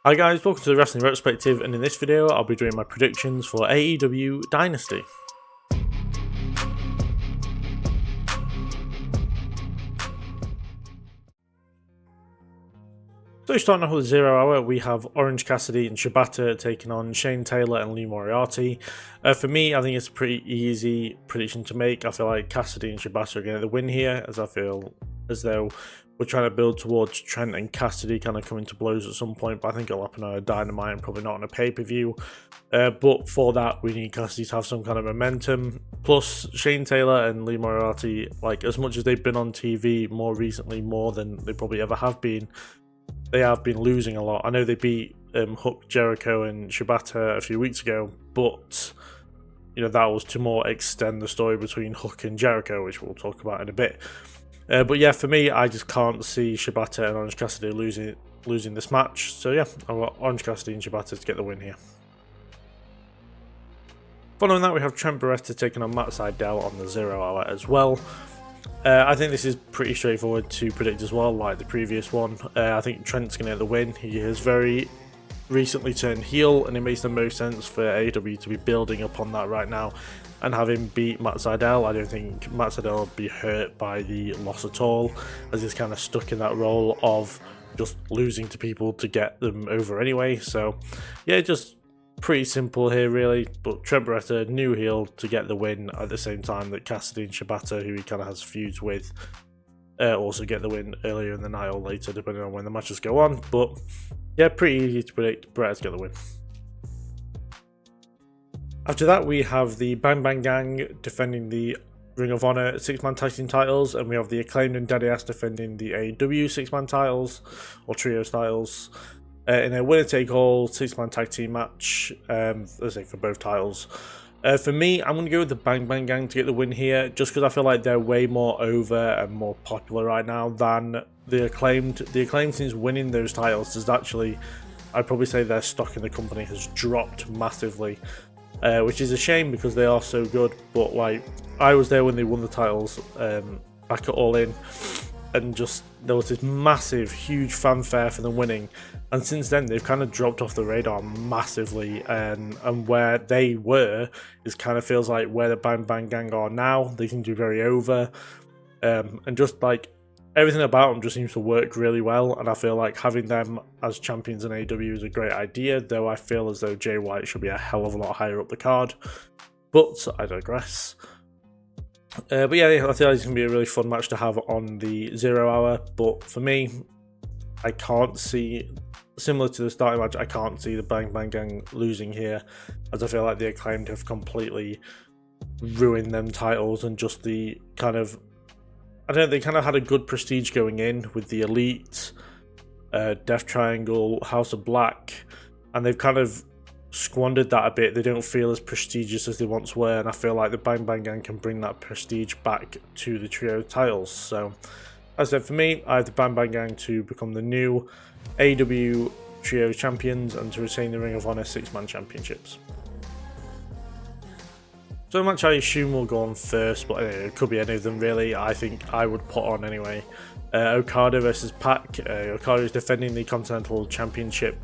Hi guys, welcome to the Wrestling Retrospective, and in this video I'll be doing my predictions for AEW Dynasty. So starting off with the 0 hour, we have Orange Cassidy and Shibata taking on Shane Taylor and Lee Moriarty. For me, I think it's a pretty easy prediction to make. I feel like Cassidy and Shibata are going to get the win here, as I feel as though we're trying to build towards Trent and Cassidy kind of coming to blows at some point, but I think it'll happen on a Dynamite and probably not on a pay-per-view. But for that, we need Cassidy to have some kind of momentum. Plus, Shane Taylor and Lee Moriarty, like as much as they've been on TV more recently, more than they probably ever have been, they have been losing a lot. I know they beat Hook, Jericho and Shibata a few weeks ago, but you know that was to more extend the story between Hook and Jericho, which we'll talk about in a bit. But yeah, for me, I just can't see Shibata and Orange Cassidy losing this match. So yeah, I've got Orange Cassidy and Shibata to get the win here. Following that, we have Trent Beretta taking on Matt Sydal on the 0 hour as well. I think this is pretty straightforward to predict as well, like the previous one. I think Trent's going to get the win. He has very recently turned heel, and it makes the most sense for AEW to be building upon that right now and have him beat Matt Sydal. I don't think Matt Sydal will be hurt by the loss at all, as he's kind of stuck in that role of just losing to people to get them over anyway. So yeah, just pretty simple here really, but Trent Beretta, new heel, to get the win at the same time that Cassidy and Shibata, who he kind of has feuds with, also get the win earlier in the night or later, depending on when the matches go on. But yeah, pretty easy to predict Beretta to get the win. After that, we have the Bang Bang Gang defending the Ring of Honor 6-man tag team titles, and we have the Acclaimed and Daddy Ass defending the AEW 6-man titles, or trios titles, in a winner-take-all 6-man tag team match, let's say for both titles. For me, I'm going to go with the Bang Bang Gang to get the win here, just because I feel like they're way more over and more popular right now than the Acclaimed. The Acclaimed, since winning those titles, is actually, I'd probably say their stock in the company has dropped massively, which is a shame because they are so good. But like, I was there when they won the titles back at All In, and just there was this massive, huge fanfare for them winning, and since then they've kind of dropped off the radar massively, and where they were is kind of feels like where the Bang Bang Gang are now. They seem to be very over, and just like everything about them just seems to work really well, and I feel like having them as champions in AEW is a great idea, though I feel as though Jay White should be a hell of a lot higher up the card, but I digress. But yeah, I feel like it's going to be a really fun match to have on the 0 hour, but for me, I can't see, similar to the starting match, I can't see the Bang Bang Gang losing here, as I feel like the Acclaimed have completely ruined them titles, and just the kind of, I don't know, they kind of had a good prestige going in with the Elite, Death Triangle, House of Black, and they've kind of squandered that a bit. They don't feel as prestigious as they once were, and I feel like the Bang Bang Gang can bring that prestige back to the trio titles. So as I said, for me, I have the Bang Bang Gang to become the new AEW trio champions and to retain the Ring of Honor 6-man championships. So the match I assume will go on first, but it could be any of them really. I think I would put on anyway Okada versus Pac. Okada is defending the Continental Championship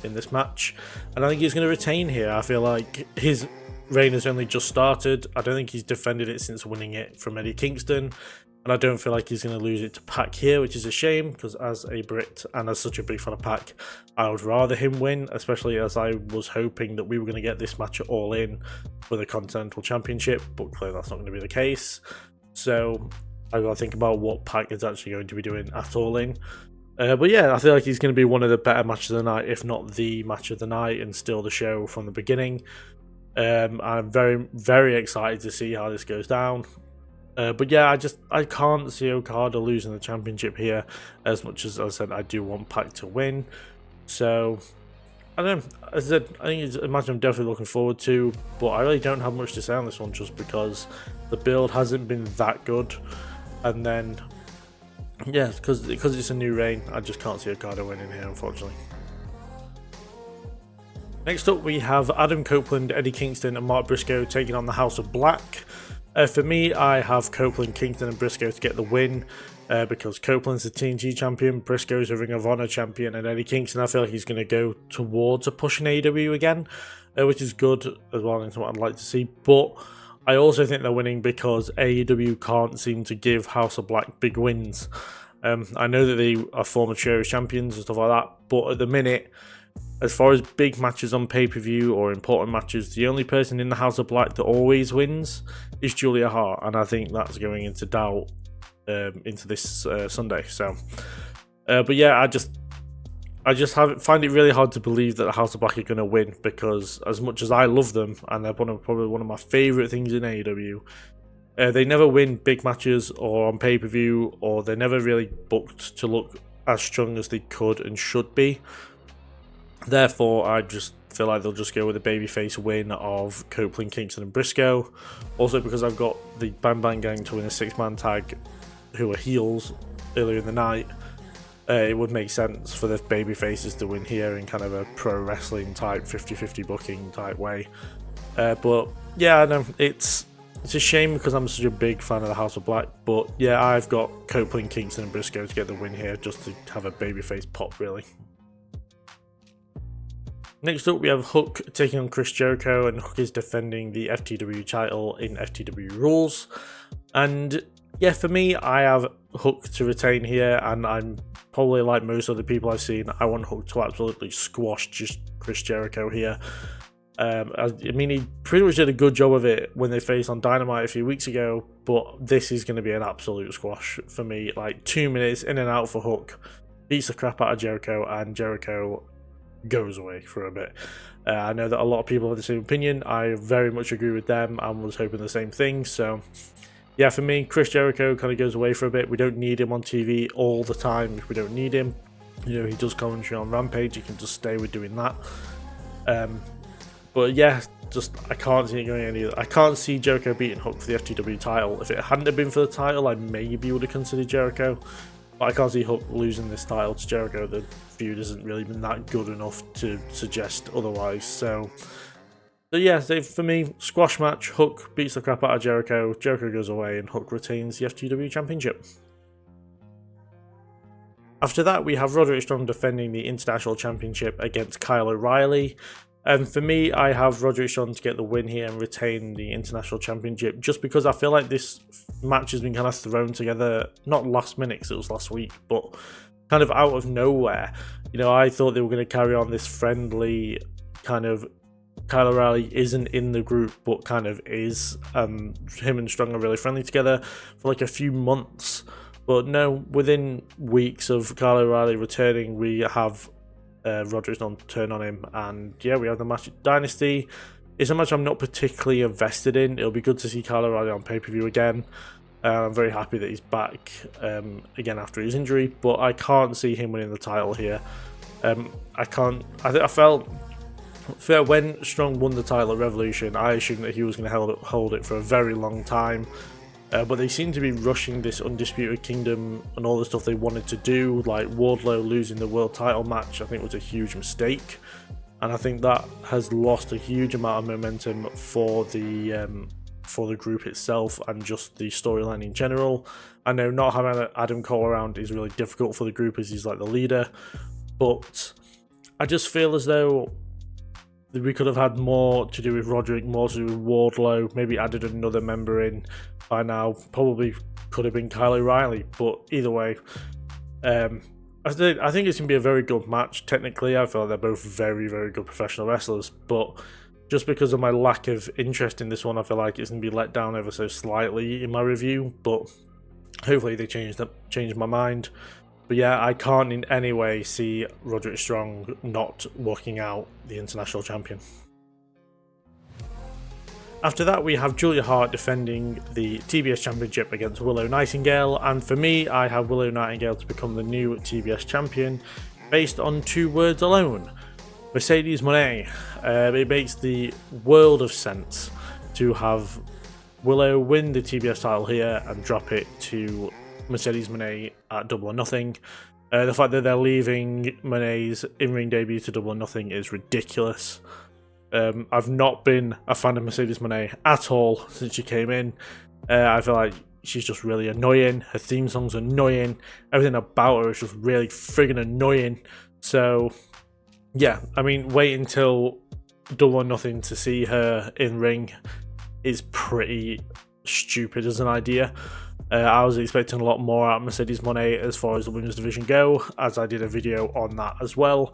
in this match, and I think he's going to retain here. I feel like his reign has only just started. I don't think he's defended it since winning it from Eddie Kingston, and I don't feel like he's going to lose it to Pac here, which is a shame, because as a Brit and as such a big fan of Pac, I would rather him win, especially as I was hoping that we were going to get this match All In for the Continental Championship, but clearly that's not going to be the case. So I've got to think about what Pac is actually going to be doing at All In. But yeah, I feel like he's going to be one of the better matches of the night, if not the match of the night, and steal the show from the beginning. I'm very, very excited to see how this goes down. But yeah, I can't see Okada losing the championship here, as much as I said I do want Pac to win. So I don't know, as I said, I think it's a match I'm definitely looking forward to, but I really don't have much to say on this one, just because the build hasn't been that good. And then, yeah, because it's a new reign, I just can't see Okada winning here, unfortunately. Next up, we have Adam Copeland, Eddie Kingston, and Mark Briscoe taking on the House of Black. For me, I have Copeland, Kingston, and Briscoe to get the win. Because Copeland's the TNT champion, Briscoe's a Ring of Honor champion, and Eddie Kingston, I feel like he's going to go towards a push in AEW again, which is good as well, and what I'd like to see. But I also think they're winning because AEW can't seem to give House of Black big wins. I know that they are former trios champions and stuff like that, but at the minute, as far as big matches on pay-per-view or important matches, the only person in the House of Black that always wins is Julia Hart, and I think that's going into doubt into this Sunday. So, but yeah, I just find it really hard to believe that the House of Black are going to win, because as much as I love them and they're probably one of my favourite things in AEW, they never win big matches or on pay-per-view, or they're never really booked to look as strong as they could and should be. Therefore, I just feel like they'll just go with a babyface win of Copeland, Kingston, and Briscoe. Also, because I've got the Bang Bang Gang to win a 6-man tag, who are heels earlier in the night, it would make sense for the babyfaces to win here in kind of a pro wrestling type 50-50 booking type way. But yeah, no, it's a shame because I'm such a big fan of the House of Black. But yeah, I've got Copeland, Kingston, and Briscoe to get the win here, just to have a babyface pop, really. Next up, we have Hook taking on Chris Jericho, and Hook is defending the FTW title in FTW Rules. And yeah, for me, I have Hook to retain here, and I'm probably like most other people I've seen, I want Hook to absolutely squash just Chris Jericho here. I mean, he pretty much did a good job of it when they faced on Dynamite a few weeks ago, but this is going to be an absolute squash for me. Like 2 minutes in and out for Hook, beats the crap out of Jericho, and Jericho goes away for a bit. I know that a lot of people have the same opinion. I very much agree with them and was hoping the same thing. So yeah, for me, Chris Jericho kind of goes away for a bit. We don't need him on TV all the time if we don't need him. You know, he does commentary on Rampage. He can just stay with doing that. But yeah, just I can't see it going any other. I can't see Jericho beating Hook for the FTW title. If it hadn't have been for the title, I maybe would have considered Jericho. But I can't see Hook losing this title to Jericho. The feud hasn't really been that good enough to suggest otherwise. So yeah, for me, squash match. Hook beats the crap out of Jericho. Jericho goes away, and Hook retains the FTW Championship. After that, we have Roderick Strong defending the International Championship against Kyle O'Reilly. And for me, I have Roderick Strong to get the win here and retain the International Championship, just because I feel like this match has been kind of thrown together, not last minute because it was last week, but kind of out of nowhere. You know, I thought they were going to carry on this friendly kind of, Kyle O'Reilly isn't in the group, but kind of is. Him and Strong are really friendly together for like a few months. But no, within weeks of Kyle O'Reilly returning, we have Roderick Strong turn on him, and yeah, we have the match at Dynasty. It's a match I'm not particularly invested in. It'll be good to see Kyle O'Reilly on pay-per-view again. I'm very happy that he's back again after his injury, but I can't see him winning the title here. I felt when Strong won the title at Revolution, I assumed that he was going to hold it for a very long time. But they seem to be rushing this Undisputed Kingdom and all the stuff they wanted to do, like Wardlow losing the world title match. I think was a huge mistake, and I think that has lost a huge amount of momentum for the group itself and just the storyline in general. I know not having Adam Cole around is really difficult for the group as he's like the leader, but I just feel as though we could have had more to do with Roderick, more to do with Wardlow, maybe added another member in by now. Probably could have been Kyle O'Reilly, but either way, I think it's going to be a very good match. Technically, I feel like they're both very, very good professional wrestlers, but just because of my lack of interest in this one, I feel like it's going to be let down ever so slightly in my review, but hopefully they change my mind. But yeah, I can't in any way see Roderick Strong not walking out the International Champion. After that, we have Julia Hart defending the TBS Championship against Willow Nightingale, and for me, I have Willow Nightingale to become the new TBS Champion based on 2 words alone: Mercedes Moné. It makes the world of sense to have Willow win the TBS title here and drop it to Mercedes Moné at Double or Nothing. The fact that they're leaving Moné's in-ring debut to Double or Nothing is ridiculous. I've not been a fan of Mercedes Moné at all since she came in. I feel like she's just really annoying. Her theme song's annoying. Everything about her is just really friggin' annoying. So, yeah, I mean, wait until Double or Nothing to see her in ring is pretty stupid as an idea. I was expecting a lot more out of Mercedes Moné as far as the women's division go, as I did a video on that as well.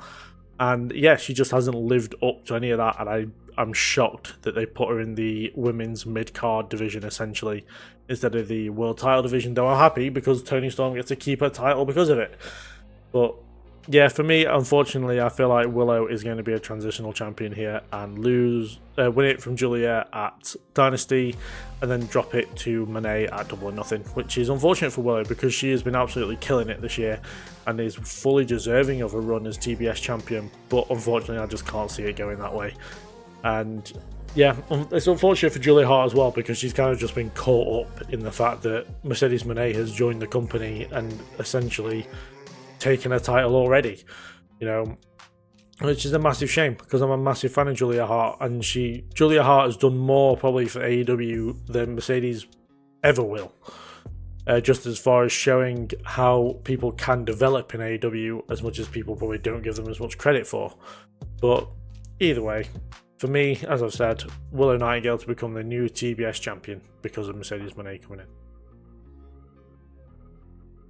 And yeah, she just hasn't lived up to any of that, and I'm shocked that they put her in the women's mid-card division, essentially, instead of the world title division, though I'm happy because Toni Storm gets to keep her title because of it. But yeah, for me, unfortunately, I feel like Willow is going to be a transitional champion here and win it from Julia at Dynasty and then drop it to Moné at Double or Nothing, which is unfortunate for Willow because she has been absolutely killing it this year and is fully deserving of a run as TBS champion, but unfortunately I just can't see it going that way. And yeah, it's unfortunate for Julia Hart as well because she's kind of just been caught up in the fact that Mercedes Moné has joined the company and essentially taken a title already, you know, which is a massive shame because I'm a massive fan of Julia Hart, and Julia Hart has done more probably for AEW than Mercedes ever will, just as far as showing how people can develop in AEW, as much as people probably don't give them as much credit for. But either way, for me, as I've said, Willow Nightingale to become the new TBS champion because of Mercedes Moné coming in.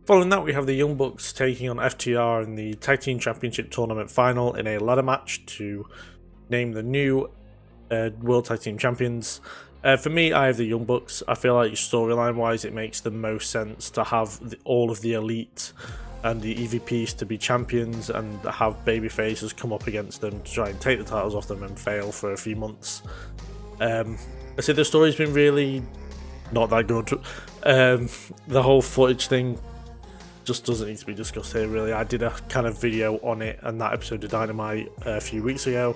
Following that, we have the Young Bucks taking on FTR in the Tag Team Championship Tournament final in a ladder match to name the new World Tag Team Champions. For me, I have the Young Bucks. I feel like storyline-wise, it makes the most sense to have all of the Elite and the EVPs to be champions and have babyfaces come up against them to try and take the titles off them and fail for a few months. I say the story's been really not that good. The whole footage thing just doesn't need to be discussed here, really. I did a kind of video on it and that episode of Dynamite a few weeks ago.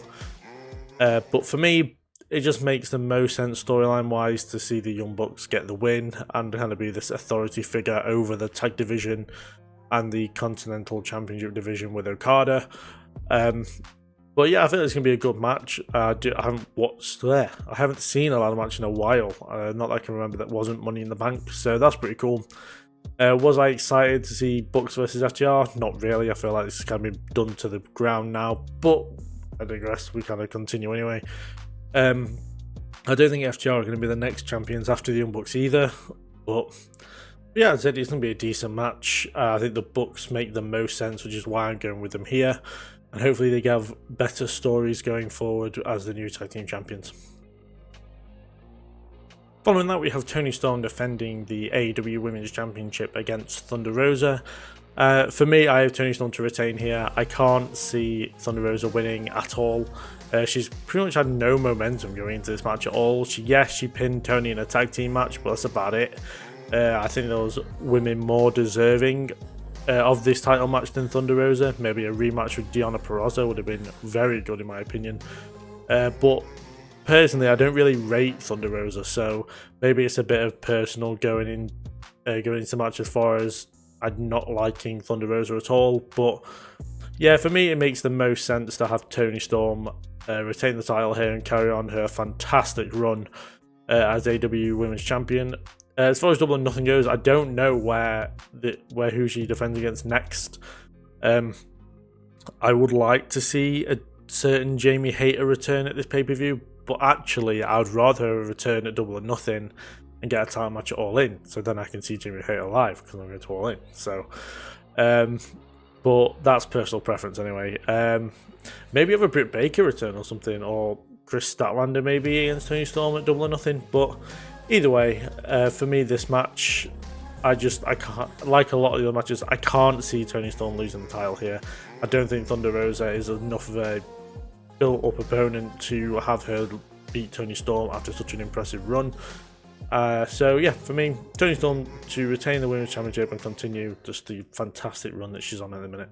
But for me, it just makes the most sense storyline-wise to see the Young Bucks get the win and kind of be this authority figure over the tag division and the Continental Championship division with Okada. But yeah, I think it's going to be a good match. I haven't seen a lot of match in a while. Not that I can remember that wasn't Money in the Bank, so that's pretty cool. Was I excited to see Bucks versus FTR? Not really. I feel like this is kind of been done to the ground now, but I digress. We kind of continue anyway. I don't think FTR are going to be the next champions after the Young Bucks either, but yeah, as I said, it's going to be a decent match. I think the Bucks make the most sense, which is why I'm going with them here, and hopefully they have better stories going forward as the new tag team champions. Following that, we have Toni Storm defending the AEW Women's Championship against Thunder Rosa. For me, I have Toni Storm to retain here. I can't see Thunder Rosa winning at all. She's pretty much had no momentum going into this match at all. She pinned Toni in a tag team match, but that's about it. I think there was women more deserving of this title match than Thunder Rosa. Maybe a rematch with Deonna Purrazzo would have been very good in my opinion. But personally, I don't really rate Thunder Rosa, so maybe it's a bit of personal going into the match as far as I'm not liking Thunder Rosa at all. But yeah, for me, it makes the most sense to have Toni Storm retain the title here and carry on her fantastic run as AEW Women's Champion. As far as Double or Nothing goes, I don't know who she defends against next. I would like to see a certain Jamie Hayter return at this pay-per-view, but actually I'd rather her return at Double or Nothing and get a title match at All In, so then I can see Jamie Hayter live because I'm going to All In. So, but that's personal preference anyway. Maybe have a Britt Baker return or something, or Chris Statlander maybe against Toni Storm at Double or Nothing. But either way, for me, this match, I can't, like a lot of the other matches, I can't see Toni Storm losing the title here. I don't think Thunder Rosa is enough of a built-up opponent to have her beat Toni Storm after such an impressive run. So yeah, for me, Toni Storm to retain the Women's Championship and continue just the fantastic run that she's on at the minute.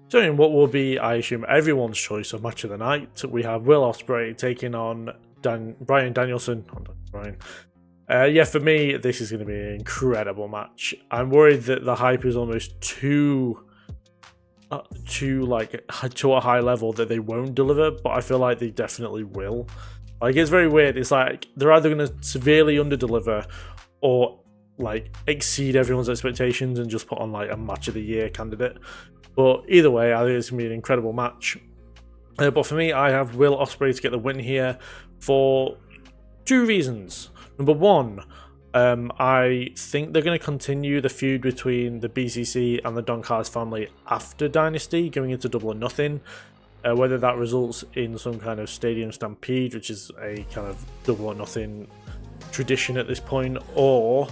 So in what will be, I assume, everyone's choice of match of the night, we have Will Ospreay taking on Bryan Danielson. Yeah, for me, this is going to be an incredible match. I'm worried that the hype is almost too to a high level that they won't deliver, but I feel like they definitely will. Like, it's very weird. It's like they're either going to severely underdeliver or like exceed everyone's expectations and just put on like a match of the year candidate. But either way, I think it's going to be an incredible match. But for me, I have Will Ospreay to get the win here for 2 reasons. Number 1, I think they're going to continue the feud between the BCC and the Don Callis family after Dynasty, going into Double or Nothing. Whether that results in some kind of stadium stampede, which is a kind of Double or Nothing tradition at this point, or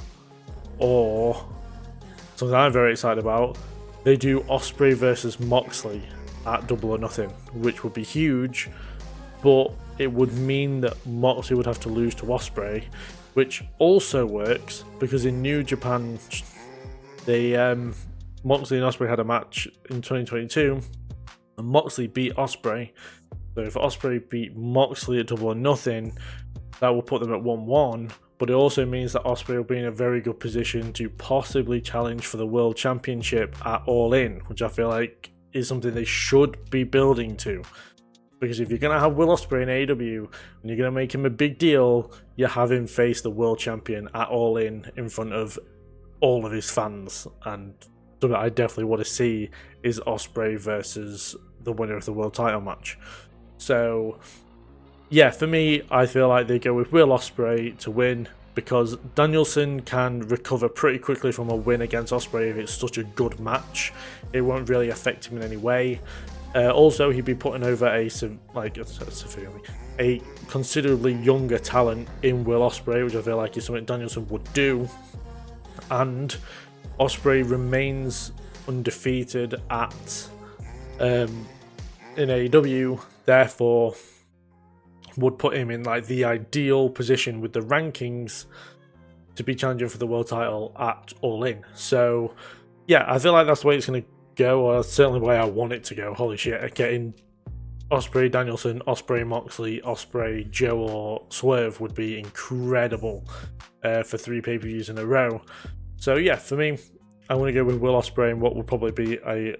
something I'm very excited about, they do Ospreay versus Moxley at Double or Nothing, which would be huge, but it would mean that Moxley would have to lose to Ospreay, which also works because in New Japan, they Moxley and Ospreay had a match in 2022, and Moxley beat Ospreay. So if Ospreay beat Moxley at Double or Nothing, that will put them at 1-1. But it also means that Ospreay will be in a very good position to possibly challenge for the World Championship at All In, which I feel like is something they should be building to. Because if you're going to have Will Ospreay in AEW and you're going to make him a big deal, you have him face the World Champion at All In front of all of his fans. And something I definitely want to see is Ospreay versus the winner of the World title match. So yeah, for me, I feel like they go with Will Ospreay to win because Danielson can recover pretty quickly from a win against Ospreay if it's such a good match. It won't really affect him in any way. Also, he'd be putting over a considerably younger talent in Will Ospreay, which I feel like is something Danielson would do. And Ospreay remains undefeated in AEW, therefore would put him in like the ideal position with the rankings to be challenging for the world title at All In. So yeah, I feel like that's the way it's going to go, or certainly the way I want it to go. Holy shit, getting Ospreay Danielson, Ospreay Moxley, Ospreay Joe or Swerve would be incredible for 3 pay-per-views in a row. So yeah, for me, I'm going to go with Will Ospreay in what will probably be a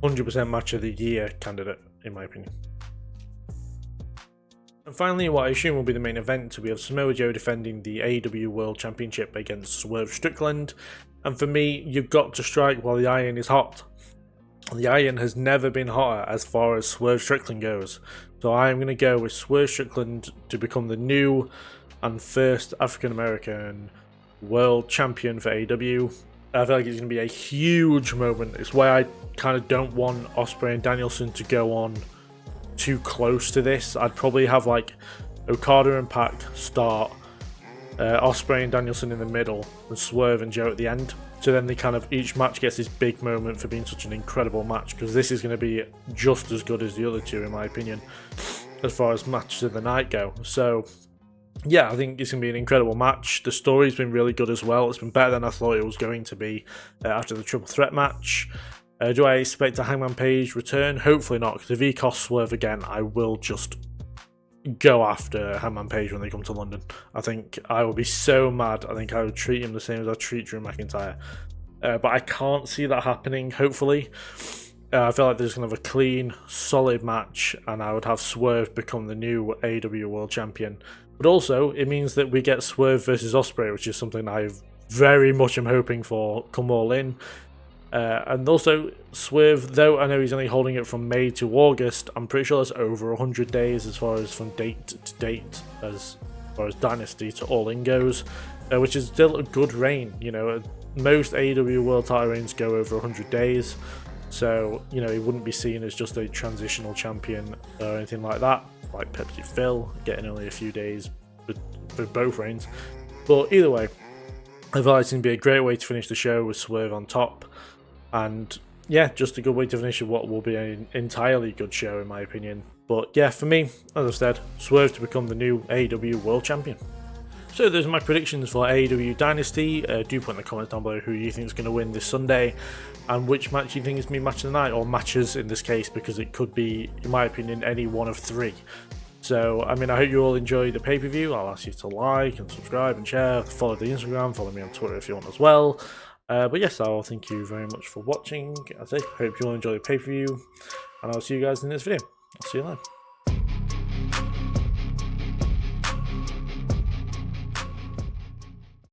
100% match of the year candidate, in my opinion. And finally, what I assume will be the main event, we have Samoa Joe defending the AEW World Championship against Swerve Strickland. And for me, you've got to strike while the iron is hot. The iron has never been hotter as far as Swerve Strickland goes. So I am going to go with Swerve Strickland to become the new and first African American World Champion for AEW. I feel like it's going to be a huge moment. It's why I kind of don't want Ospreay and Danielson to go on too close to this. I'd probably have like Okada and Pac start, Ospreay and Danielson in the middle, and Swerve and Joe at the end. So then they kind of each match gets this big moment for being such an incredible match, because this is going to be just as good as the other two in my opinion as far as matches of the night go. So yeah, I think it's going to be an incredible match. The story's been really good as well. It's been better than I thought it was going to be after the triple threat match. Do I expect a Hangman Page return? Hopefully not, because if he costs Swerve again, I will just go after Hangman Page when they come to London. I think I will be so mad. I think I would treat him the same as I treat Drew McIntyre. But I can't see that happening, hopefully. I feel like there's going to have a clean, solid match, and I would have Swerve become the new AEW World Champion. But also, it means that we get Swerve versus Ospreay, which is something I very much am hoping for come All In. And also, Swerve, though I know he's only holding it from May to August, I'm pretty sure that's over 100 days as far as from date to date, as far as Dynasty to All In goes, which is still a good reign. You know, most AEW World title reigns go over 100 days, so, you know, he wouldn't be seen as just a transitional champion or anything like that, like Pepsi Phil, getting only a few days for both reigns. But either way, I feel like it's going to be a great way to finish the show with Swerve on top. And yeah, just a good way to finish what will be an entirely good show in my opinion. But yeah, for me, as I said, Swerve to become the new AEW World Champion. So those are my predictions for AEW Dynasty. Do put in the comments down below who you think is going to win this Sunday, and which match you think is going to be match of the night, or matches in this case, because it could be, in my opinion, any one of 3. So, I mean, I hope you all enjoy the pay-per-view. I'll ask you to like and subscribe and share, follow the Instagram, follow me on Twitter if you want as well. But yes, I'll thank you very much for watching. As I say, hope you all enjoy the pay-per-view, and I'll see you guys in this video. I'll see you then.